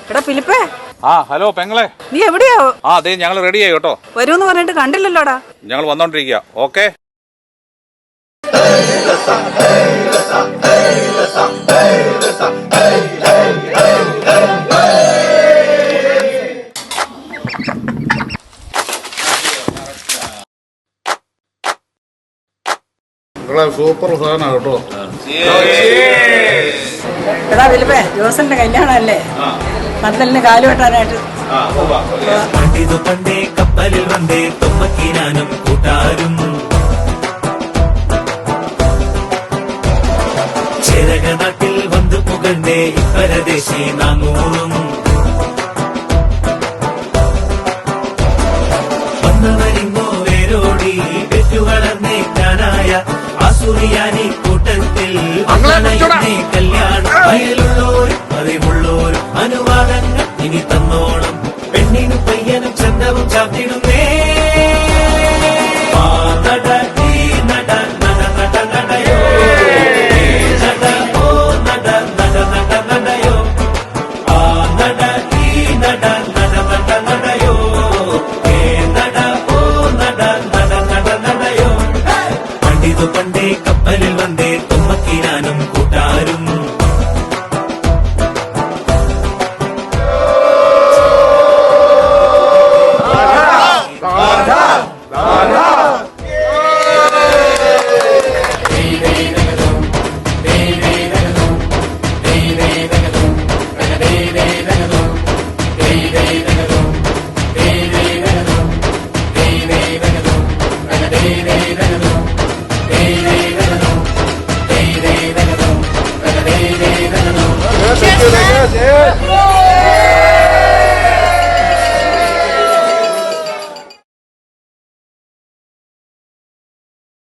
എടാ ഫിലിപ്പേ. ആ ഹലോ പെങ്ങളെ, നീ എവിടെയാ? അതെ ഞങ്ങൾ റെഡിയായി കേട്ടോ. വരൂന്ന് പറഞ്ഞിട്ട് കണ്ടില്ലല്ലോടാ. ഞങ്ങൾ വന്നോണ്ടിരിക്കുക. ഓക്കെ. സൂപ്പർ സാധനം കേട്ടോ. എടാ ഫിലിപ്പേ, ജോസന്റെ കല്യാണല്ലേ, മദ്ദലിന് കാല് വെട്ടാനായിട്ട്. പണ്ടേ കപ്പലിൽ വന്നേ തൊമ്മക്കിനാനും കൂട്ടാരും ചേരക നാട്ടിൽ വന്നു പുകണ്ടേ പരദേശി നാനൂറും വന്നവരിങ്ങോ വേരോടി പെറ്റുവളർന്നേ ഞാനായ ആസുറിയാനി കൂട്ടത്തിൽ കല്യാണം വയലുള്ളോരും അറിവുള്ളോരും അനുവാദങ്ങൾ ഇനി തന്നോണം പെണ്ണിനും പയ്യനും ചന്തവും ചാത്തിടുന്നേ പണ്ടേ കപ്പലിൽ വന്നേ തൊമ്മക്കിനാനും